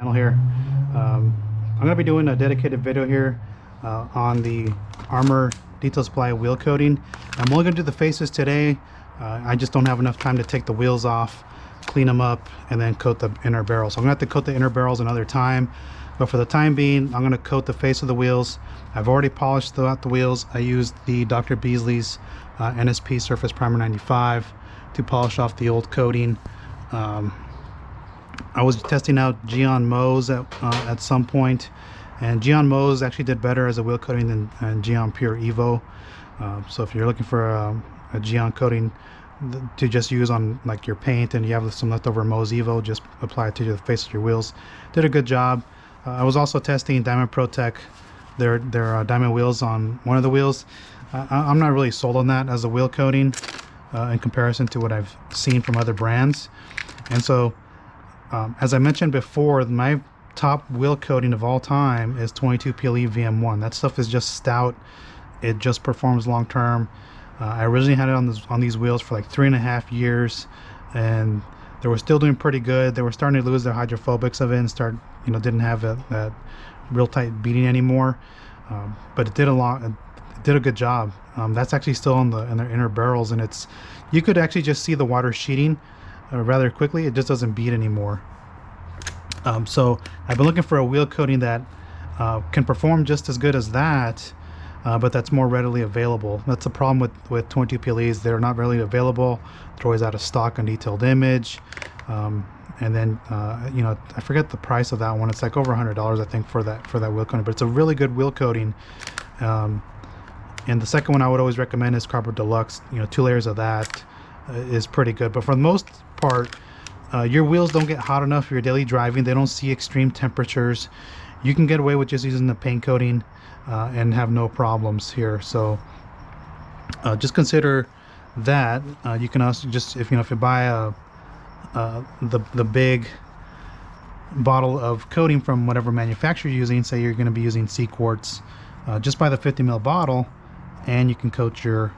Channel here. I'm going to be doing a dedicated video here on the Armour Detail Supply wheel coating. I'm only going to do the faces today. I just don't have enough time to take the wheels off, clean them up, and then coat the inner barrels. So I'm going to have to coat the inner barrels another time, but for the time being I'm going to coat the face of the wheels. I've already polished throughout the wheels. I used the Dr. Beasley's NSP Surface Primer 95 to polish off the old coating. I was testing out Geon Mo's at some point, and Geon Mo's actually did better as a wheel coating than Geon Pure Evo. So if you're looking for a Geon coating to just use on like your paint and you have some leftover Mo's Evo, just apply it to the face of your wheels. Did a good job. I was also testing Diamond Pro Tech, their diamond wheels on one of the wheels. I'm not really sold on that as a wheel coating in comparison to what I've seen from other brands. And so as I mentioned before, my top wheel coating of all time is 22 PLE VM1. That stuff is just stout. It just performs long term. I originally had it on these wheels for like 3.5 years, and they were still doing pretty good. They were starting to lose their hydrophobics of it and didn't have that real tight beading anymore. But it did a good job. That's actually still in their inner barrels, and you could actually just see the water sheeting rather quickly. It just doesn't bead anymore. So I've been looking for a wheel coating that can perform just as good as that, but that's more readily available. That's the problem with 22 PLEs. They're not readily available. They're always out of stock on Detailed Image. And then I forget the price of that one. It's like over $100 I think for that wheel coating, but it's a really good wheel coating. And the second one I would always recommend is Carbon Deluxe. 2 layers of that is pretty good. But for the most part, your wheels don't get hot enough for your daily driving. They don't see extreme temperatures. You can get away with just using the paint coating and have no problems here. So just consider that. You can also just, if you buy the big bottle of coating from whatever manufacturer you're using, say you're going to be using sea quartz, just buy the 50 ml bottle and you can coat your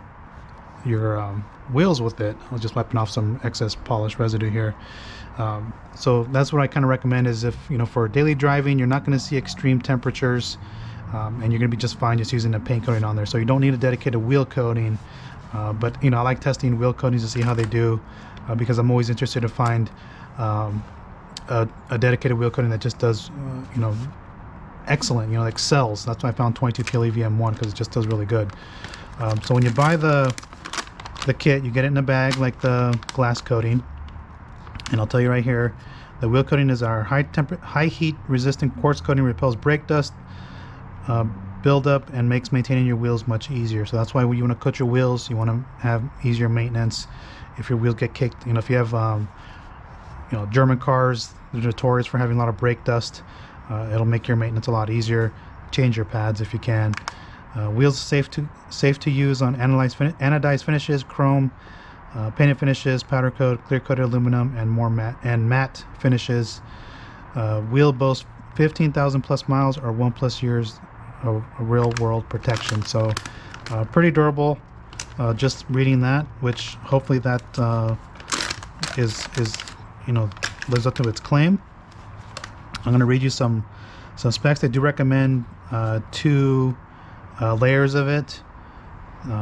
wheels with it. I'll just wiping off some excess polish residue here. So that's what I kind of recommend, is if for daily driving you're not going to see extreme temperatures, and you're going to be just fine just using a paint coating on there. So you don't need a dedicated wheel coating, but I like testing wheel coatings to see how they do, because I'm always interested to find a dedicated wheel coating that just does excellent, excels. That's why I found 22 PLE VM1, because it just does really good. So when you buy the kit, you get it in a bag like the glass coating, and I'll tell you right here, the wheel coating is our high heat resistant quartz coating, repels brake dust buildup, and makes maintaining your wheels much easier. So that's why when you want to coat your wheels, you want to have easier maintenance. If your wheels get kicked, if you have German cars, they're notorious for having a lot of brake dust. It'll make your maintenance a lot easier. Change your pads if you can. Wheels are safe to use on anodized finishes, chrome, painted finishes, powder coat, clear coated aluminum, and matte finishes. Wheel boasts 15,000 plus miles or 1+ years of real world protection. So pretty durable. Just reading that, which hopefully that is lives up to its claim. I'm going to read you some specs. I do recommend 2 layers of it.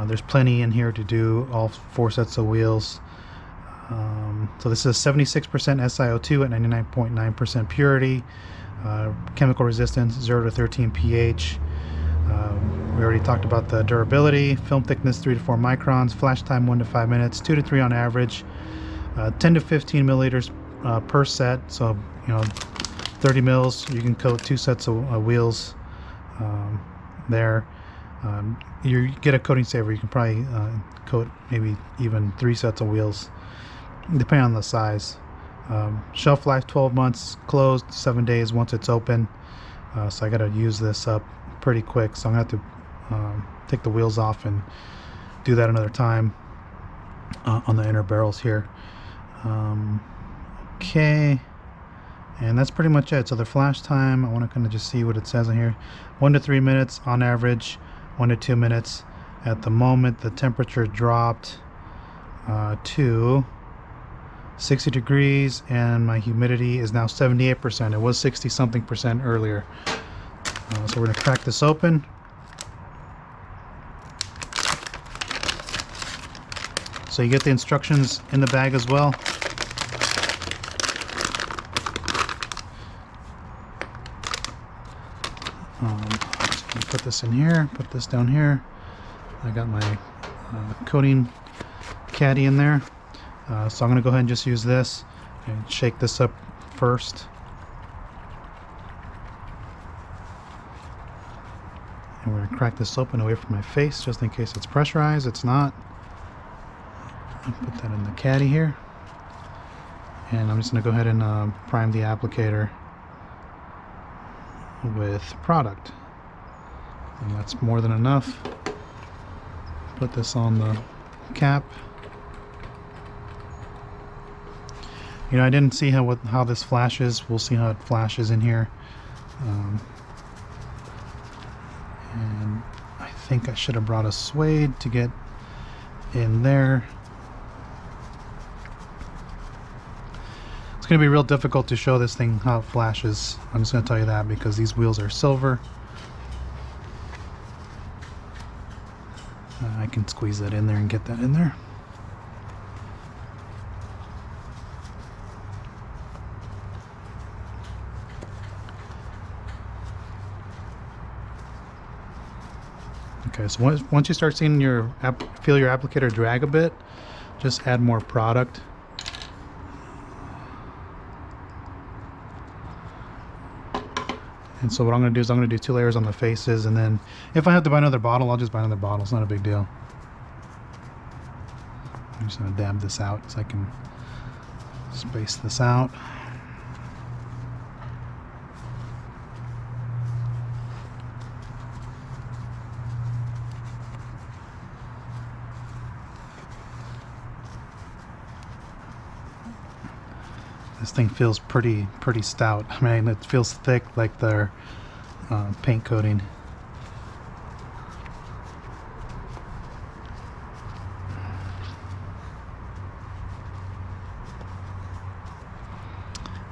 There's plenty in here to do all 4 sets of wheels. So this is 76% SiO2 at 99.9% purity, chemical resistance 0 to 13 pH. We already talked about the durability. Film thickness 3 to 4 microns, flash time 1 to 5 minutes, 2 to 3 on average, 10 to 15 milliliters per set. So 30 mils, you can coat 2 sets of wheels there. You get a coating saver, you can probably coat maybe even 3 sets of wheels depending on the size. Shelf life 12 months, closed 7 days once it's open. So I got to use this up pretty quick, so I'm gonna have to take the wheels off and do that another time on the inner barrels here. Okay, and that's pretty much it. So the flash time, I want to kind of just see what it says in here. 1 to 3 minutes on average, 1 to 2 minutes. At the moment the temperature dropped to 60 degrees, and my humidity is now 78%. It was 60 something percent earlier. So we're going to crack this open. So you get the instructions in the bag as well. Just going to put this in here, put this down here. I got my coating caddy in there. So I'm going to go ahead and just use this and shake this up first. And we're going to crack this open away from my face just in case it's pressurized. It's not. I'll put that in the caddy here. And I'm just going to go ahead and prime the applicator with product. And that's more than enough. Put this on the cap. You know, I didn't see how this flashes. We'll see how it flashes in here. And I think I should have brought a suede to get in there. It's going to be real difficult to show this thing how it flashes. I'm just going to tell you that because these wheels are silver. I can squeeze that in there and get that in there. Okay, so once you start seeing feel your applicator drag a bit, just add more product. And so what I'm going to do is I'm going to do 2 layers on the faces, and then if I have to buy another bottle, I'll just buy another bottle. It's not a big deal. I'm just going to dab this out so I can space this out. This thing feels pretty stout. I mean, it feels thick like their paint coating.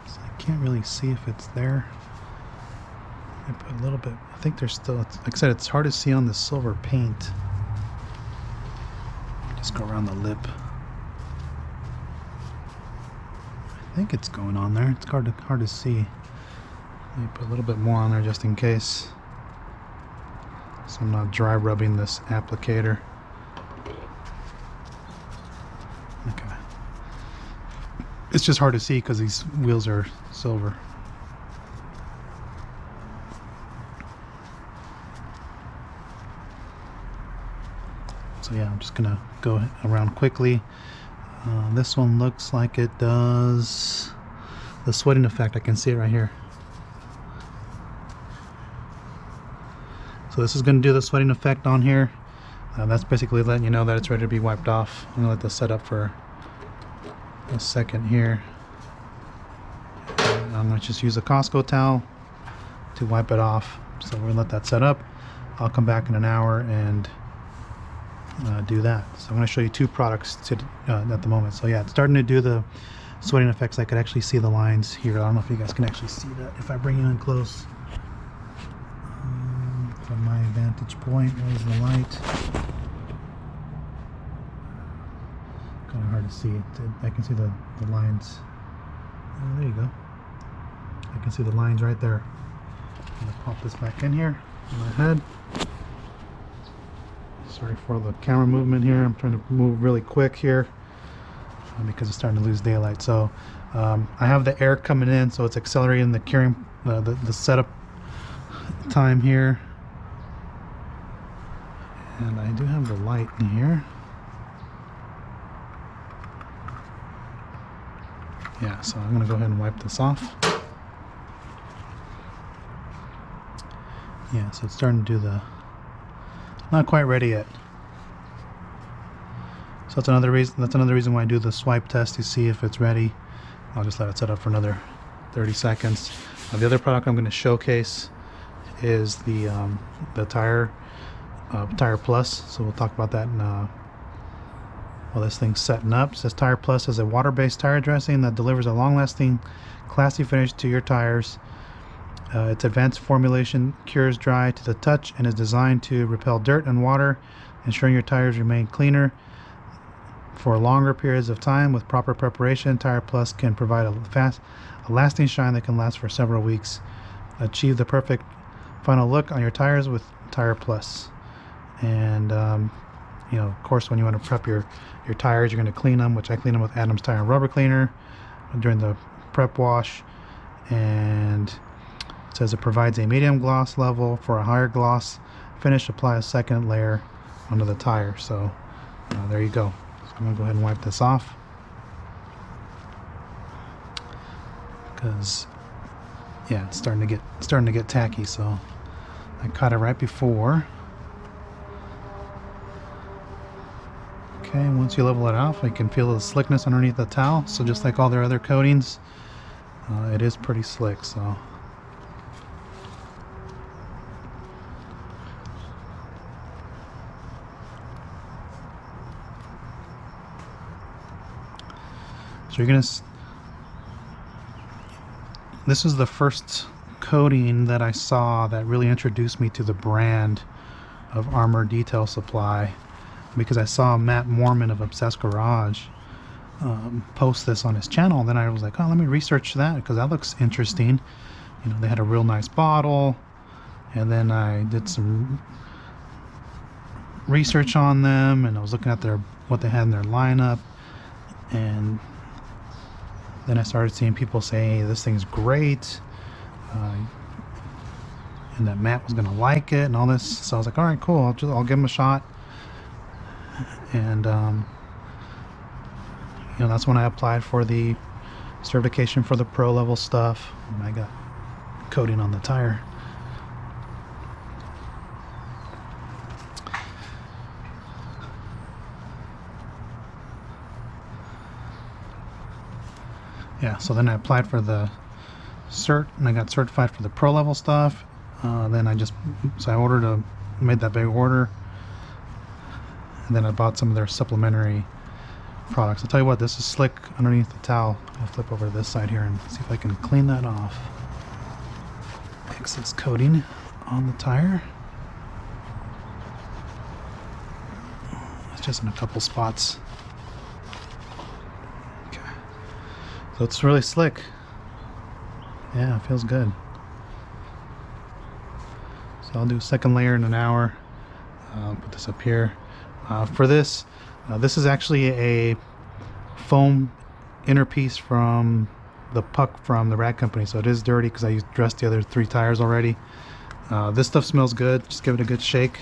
So I can't really see if it's there. I put a little bit. I think there's still. Like I said, it's hard to see on the silver paint. Just go around the lip. I think it's going on there. It's hard to see. Let me put a little bit more on there just in case, so I'm not dry rubbing this applicator. Okay. It's just hard to see because these wheels are silver. So yeah, I'm just gonna go around quickly. This one looks like it does the sweating effect. I can see it right here. So this is going to do the sweating effect on here. That's basically letting you know that it's ready to be wiped off. I'm going to let this set up for a second here. And I'm going to just use a Costco towel to wipe it off. So we're going to let that set up. I'll come back in an hour and do that. So I'm going to show you 2 products at the moment. So yeah, it's starting to do the sweating effects. I could actually see the lines here. I don't know if you guys can actually see that if I bring you in close. From my vantage point, where's the light? Kind of hard to see it. I can see the lines. Oh, there you go. I can see the lines right there. I'm going to pop this back in here on my head. Sorry for the camera movement here. I'm trying to move really quick here because it's starting to lose daylight. So I have the air coming in, so it's accelerating the curing, the setup time here. And I do have the light in here. Yeah, so I'm going to go ahead and wipe this off. Yeah, so it's starting to do the... Not quite ready yet. So that's another reason why I do the swipe test to see if it's ready. I'll just let it set up for another 30 seconds. The other product I'm going to showcase is the Tire Plus. So we'll talk about that while this thing's setting up. It says Tire Plus is a water-based tire dressing that delivers a long-lasting, classy finish to your tires. Its advanced formulation cures dry to the touch and is designed to repel dirt and water, ensuring your tires remain cleaner for longer periods of time. With proper preparation, Tire Plus can provide a lasting shine that can last for several weeks. Achieve the perfect final look on your tires with Tire Plus. And you know, of course, when you want to prep your tires, you're going to clean them, which I clean them with Adam's Tire and Rubber Cleaner during the prep wash. And it says it provides a medium gloss level. For a higher gloss finish, apply a second layer onto the tire. So there you go. So I'm gonna go ahead and wipe this off, because yeah, it's starting to get tacky. So I caught it right before. Okay, once you level it off, you can feel the slickness underneath the towel. So just like all their other coatings, it is pretty slick. So you're gonna, this is the first coating that I saw that really introduced me to the brand of Armour Detail Supply, because I saw Matt Mormon of Obsessed Garage post this on his channel. Then I was like, oh, let me research that, because that looks interesting. You know, they had a real nice bottle, and then I did some research on them, and I was looking at what they had in their lineup, and then I started seeing people say, hey, this thing's great, and that Matt was gonna like it and all this. So I was like, all right, cool, I'll give him a shot. And you know, that's when I applied for the certification for the pro level stuff, and I got coating on the tire. Yeah, so then I applied for the cert, and I got certified for the pro level stuff. Then I made that big order, and then I bought some of their supplementary products. I'll tell you what, this is slick underneath the towel. I'll flip over to this side here and see if I can clean that off. Excess coating on the tire. It's just in a couple spots. Okay. So it's really slick. Yeah, it feels good. So I'll do a second layer in an hour. I'll put this up here. For this, this is actually a foam inner piece from the puck from the Rag Company, so it is dirty because I dressed the other 3 tires already. This stuff smells good. Just give it a good shake.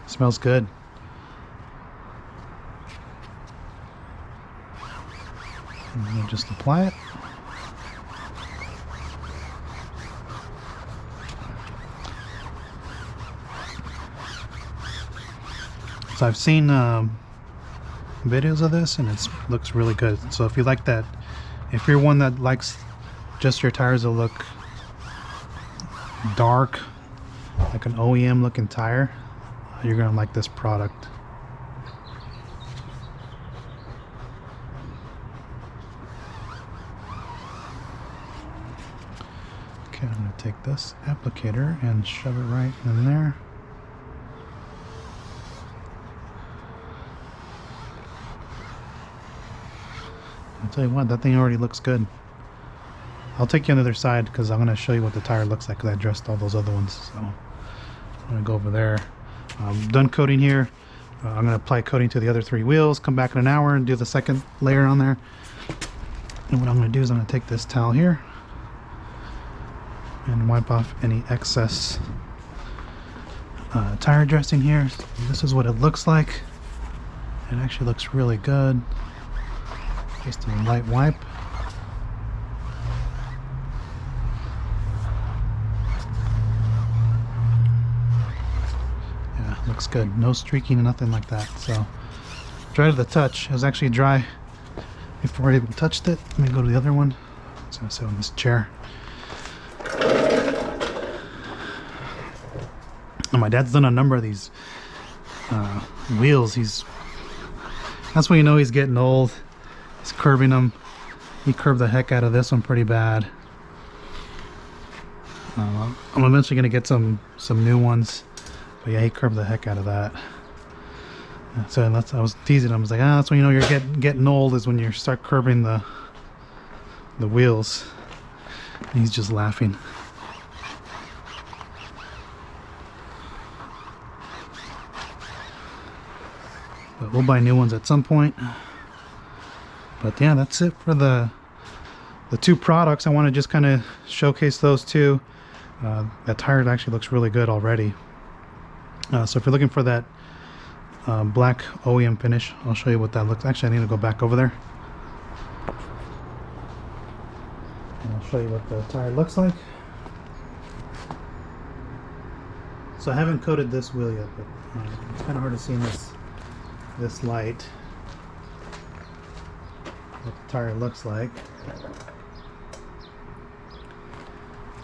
Smells good. And then just apply it. So I've seen videos of this, and it looks really good. So if you like that, if you're one that likes just your tires to look dark, like an OEM looking tire, you're gonna like this product. Okay, I'm gonna take this applicator and shove it right in there. I'll tell you what, that thing already looks good. I'll take you on the other side because I'm going to show you what the tire looks like, because I dressed all those other ones. So I'm going to go over there. Done coating here. I'm going to apply coating to the other 3 wheels, come back in an hour and do the second layer on there. And what I'm going to do is I'm going to take this towel here and wipe off any excess tire dressing here. So this is what it looks like. It actually looks really good. Just a light wipe. Yeah, looks good. No streaking, nothing like that. So dry to the touch. It was actually dry before I even touched it. Let me go to the other one. It's gonna sit on this chair. And my dad's done a number of these wheels. That's when you know he's getting old. He's curving them. He curved the heck out of this one pretty bad. I'm eventually gonna get some new ones, but yeah, he curved the heck out of that. So I was teasing him. I was like, that's when you know you're getting old, is when you start curving the wheels. And he's just laughing. But we'll buy new ones at some point. But yeah, that's it for the two products. I want to just kind of showcase those two. That tire actually looks really good already. So if you're looking for that black OEM finish, I'll show you what that looks. Actually, I need to go back over there. And I'll show you what the tire looks like. So I haven't coated this wheel yet, but it's kind of hard to see in this light what the tire looks like.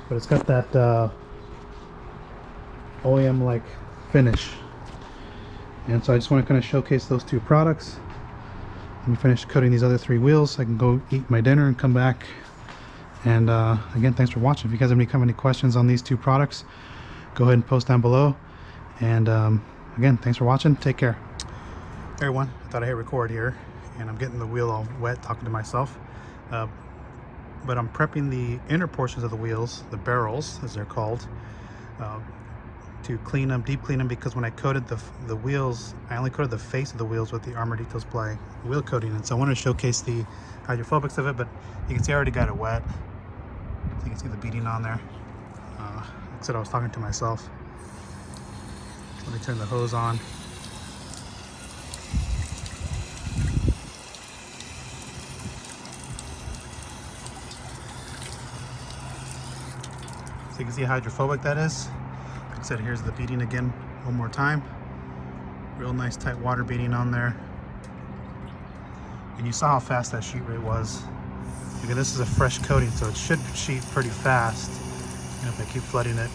But it's got that OEM like finish, and so I just want to kind of showcase those two products. Let me finish coating these other 3 wheels so I can go eat my dinner and come back. And again, thanks for watching. If you guys have any questions on these 2 products, go ahead and post down below. And again, thanks for watching. Take care. Hey everyone, I thought I hit record here, and I'm getting the wheel all wet talking to myself. But I'm prepping the inner portions of the wheels, the barrels as they're called, to clean them, deep clean them, because when I coated the wheels, I only coated the face of the wheels with the Armour Detail Supply wheel coating, and so I wanted to showcase the hydrophobics of it. But you can see I already got it wet, so you can see the beading on there. Like I said, I was talking to myself. Let me turn the hose on. So you can see how hydrophobic that is. Like I said, here's the beading again one more time. Real nice tight water beading on there. And you saw how fast that sheet rate was. Because this is a fresh coating, so it should sheet pretty fast. And if I keep flooding it,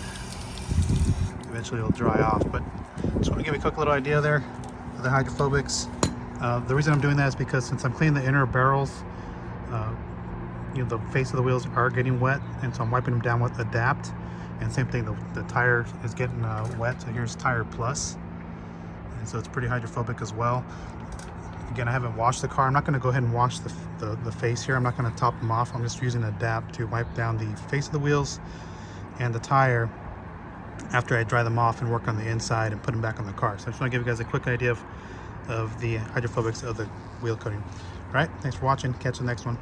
eventually it'll dry off. But just want to give you a quick little idea there of the hydrophobics. The reason I'm doing that is because since I'm cleaning the inner barrels, you know, the face of the wheels are getting wet, and so I'm wiping them down with Adapt. And same thing, the tire is getting wet, so here's Tire Plus, and so it's pretty hydrophobic as well. Again, I haven't washed the car. I'm not going to go ahead and wash the face here. I'm not going to top them off. I'm just using Adapt to wipe down the face of the wheels and the tire after I dry them off and work on the inside and put them back on the car. So I just want to give you guys a quick idea of the hydrophobics of the wheel coating. All right, thanks for watching. Catch you the next one.